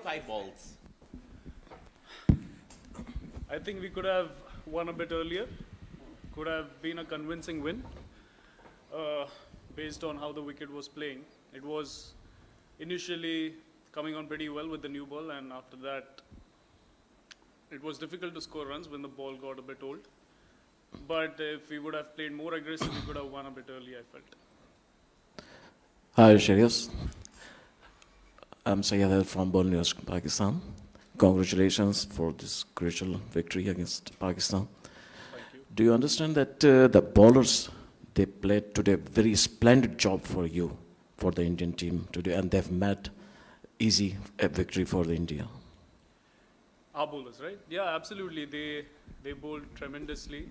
5 balls. I think we could have won a bit earlier. Could have been a convincing win uh, based on how the wicket was playing. It was initially coming on pretty well with the new ball, and after that, it was difficult to score runs when the ball got a bit old. But if we would have played more aggressive, we could have won a bit early, I felt. Hi, Shreyas. I'm Syed from Ball News, Pakistan. Congratulations for this crucial victory against Pakistan. Thank you. Do you understand that the bowlers, they played today very splendid job for you, for the Indian team today, and they've made easy a victory for the India. Our bowlers, right? Yeah, absolutely. They bowled tremendously,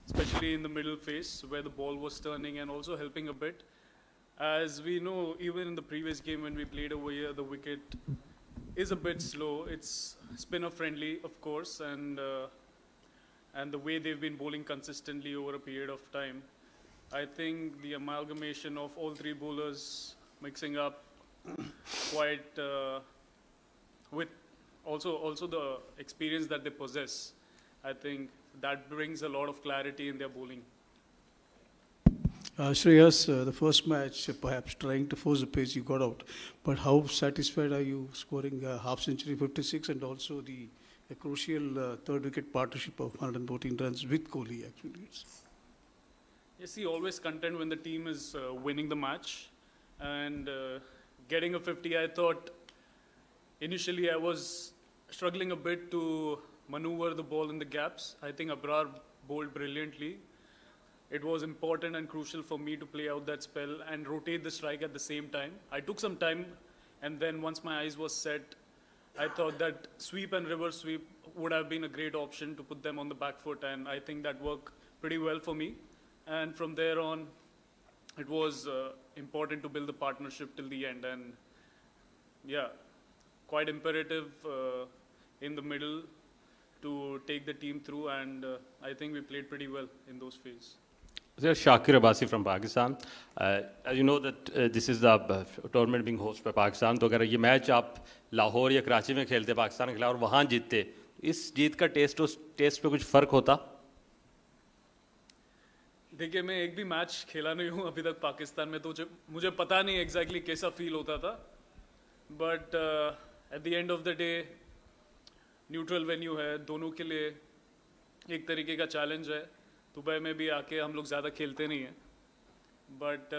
especially in the middle phase where the ball was turning and also helping a bit. As we know, even in the previous game when we played over here, the wicket is a bit slow. It's spinner friendly, of course, and the way they've been bowling consistently over a period of time, I think the amalgamation of all three bowlers mixing up quite with also the experience that they possess, I think that brings a lot of clarity in their bowling. Shreyas, the first match, perhaps trying to force the pace, you got out. But how satisfied are you scoring a half century, 56, and also the a crucial third wicket partnership of 114 runs with Kohli, actually? Yes, he always content when the team is winning the match, and getting a 50. I thought initially I was struggling a bit to maneuver the ball in the gaps. I think Abrar bowled brilliantly. It was important and crucial for me to play out that spell and rotate the strike at the same time. I took some time, and then once my eyes was set, I thought that sweep and reverse sweep would have been a great option to put them on the back foot, and I think that worked pretty well for me. And from there on, it was important to build the partnership till the end, and yeah, quite imperative in the middle to take the team through, and I think we played pretty well in those phases. There's Shakir Abbasi from Pakistan. As you know that this is the tournament being hosted by Pakistan. तो अगर ये match आप लाहौर या कराची में खेलते पाकिस्तान के खिलाफ और वहाँ जीतते, इस जीत का टेस्ट पे कुछ फर्क होता? देखिए, मैं एक भी मैच खेला नहीं हूँ अभी तक पाकिस्तान में, तो मुझे पता नहीं एग्जैक्टली कैसा फील होता था. But at the end of the day neutral venue है, दोनों के लिए एक तरीके का चैलेंज है. दुबई में भी आके हम लोग ज़्यादा खेलते नहीं हैं, but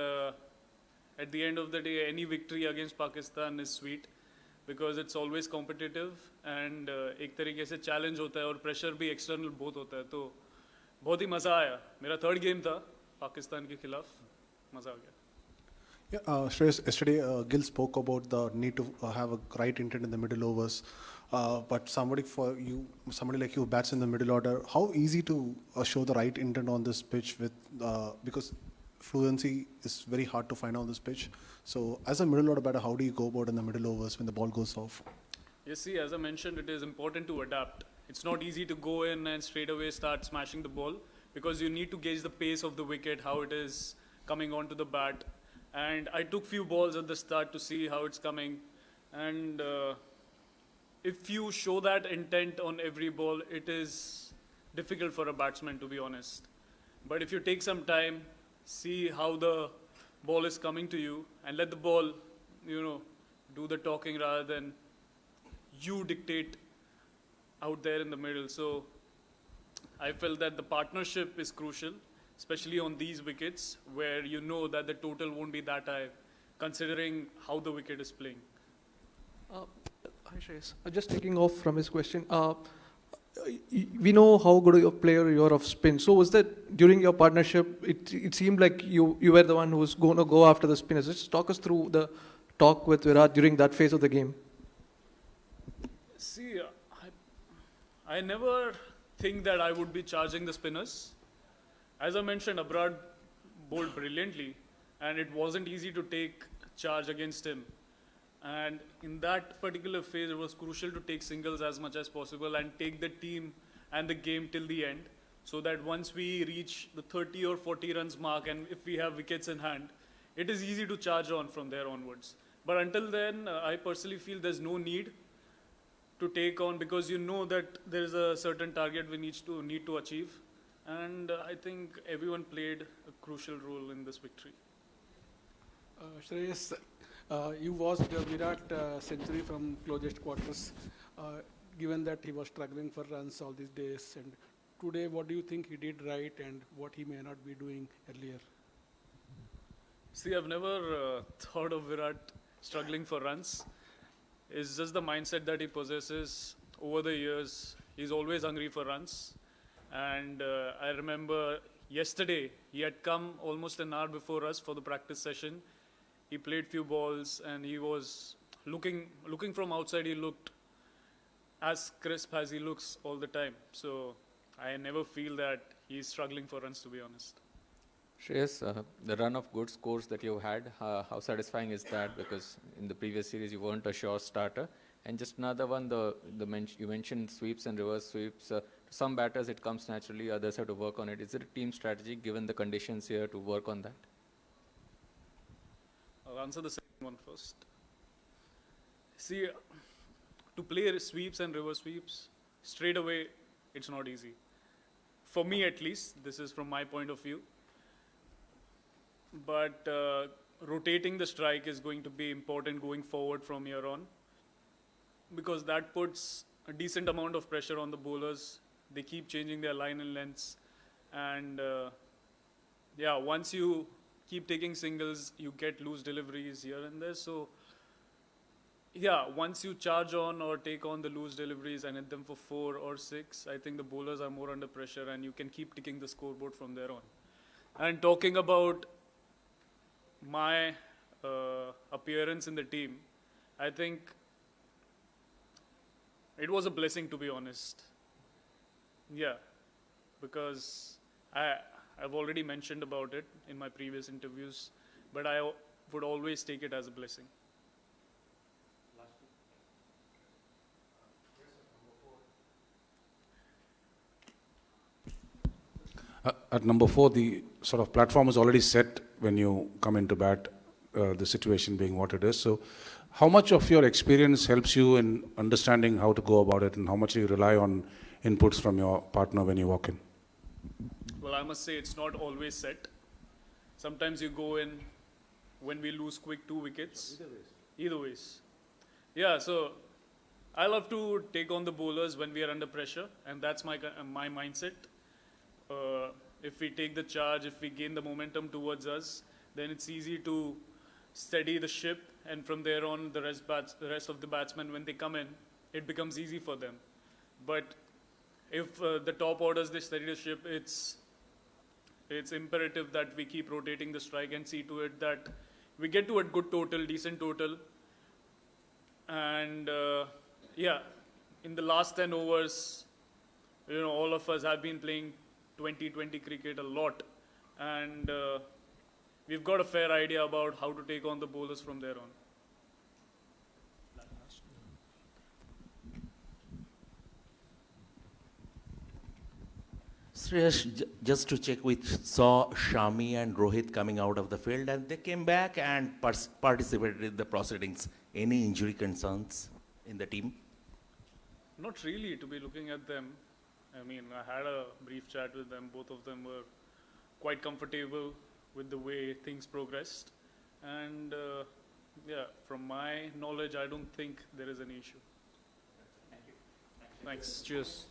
at the end of the day any victory against Pakistan is sweet because it's always competitive and एक तरीके से चैलेंज होता है और प्रेशर भी एक्सटर्नल बहुत होता है. तो बहुत ही मज़ा आया. मेरा थर्ड गेम था पाकिस्तान के खिलाफ, मज़ा आ गया. Yeah, Shreyas, yesterday Gil spoke about the need to have a right intent in the middle overs. But somebody like you bats in the middle order. How easy to show the right intent on this pitch because fluency is very hard to find on this pitch. So as a middle order batter, how do you go about in the middle overs when the ball goes off? You see, as I mentioned, it is important to adapt. It's not easy to go in and straight away start smashing the ball because you need to gauge the pace of the wicket, how it is coming onto the bat. And I took few balls at the start to see how it's coming. And if you show that intent on every ball, it is difficult for a batsman, to be honest. But if you take some time, see how the ball is coming to you and let the ball, do the talking rather than you dictate out there in the middle. So I felt that the partnership is crucial, especially on these wickets where you know that the total won't be that high considering how the wicket is playing. Hi Shreyas. Just taking off from his question. We know how good a player you are of spin. So was that during your partnership, it seemed like you were the one who was going to go after the spinners. Just talk us through the talk with Virat during that phase of the game. See, I never think that I would be charging the spinners. As I mentioned, Abrar bowled brilliantly and it wasn't easy to take charge against him. And in that particular phase, it was crucial to take singles as much as possible and take the team and the game till the end, so that once we reach the 30 or 40 runs mark and if we have wickets in hand, it is easy to charge on from there onwards. But until then, I personally feel there's no need to take on, because you know that there is a certain target we need to achieve, and I think everyone played a crucial role in this victory. Shreyas, you watched Virat century from closest quarters, given that he was struggling for runs all these days. And today, what do you think he did right and what he may not be doing earlier? See, I've never thought of Virat struggling for runs. It's just the mindset that he possesses over the years. He's always hungry for runs. And I remember yesterday, he had come almost an hour before us for the practice session. He played few balls and he was looking from outside, he looked as crisp as he looks all the time. So I never feel that he's struggling for runs, to be honest. Shreyas, the run of good scores that you had, how satisfying is that? Because in the previous series you weren't a sure starter. And just another one, you mentioned sweeps and reverse sweeps. To some batters it comes naturally, others have to work on it. Is it a team strategy given the conditions here to work on that? I'll answer the second one first. See, to play sweeps and reverse sweeps straight away, it's not easy. For me at least, this is from my point of view. But rotating the strike is going to be important going forward from here on, because that puts a decent amount of pressure on the bowlers. They keep changing their line and lengths, and once you keep taking singles, you get loose deliveries here and there. So once you charge on or take on the loose deliveries and hit them for 4 or 6, I think the bowlers are more under pressure and you can keep ticking the scoreboard from there on. And talking about my appearance in the team, I think it was a blessing, to be honest. Yeah, because I've already mentioned about it in my previous interviews, but I would always take it as a blessing. At number 4, the sort of platform is already set when you come into bat, the situation being what it is. So how much of your experience helps you in understanding how to go about it, and how much do you rely on inputs from your partner when you walk in? Well, I must say it's not always set. Sometimes you go in when we lose quick 2 wickets. Either ways. Yeah, so I love to take on the bowlers when we are under pressure, and that's my mindset. If we take the charge, if we gain the momentum towards us, then it's easy to steady the ship, and from there on, the rest of the batsmen, when they come in, it becomes easy for them. But if the top orders, they steady the ship, it's imperative that we keep rotating the strike and see to it that we get to a good total, decent total. And in the last 10 overs, all of us have been playing 20-20 cricket a lot, and we've got a fair idea about how to take on the bowlers from there on. Shreyas, just to check, we saw Shami and Rohit coming out of the field, and they came back and participated in the proceedings. Any injury concerns in the team? Not really, to be looking at them. I mean, I had a brief chat with them. Both of them were quite comfortable with the way things progressed. And from my knowledge, I don't think there is any issue. Thank you. Thanks. Cheers.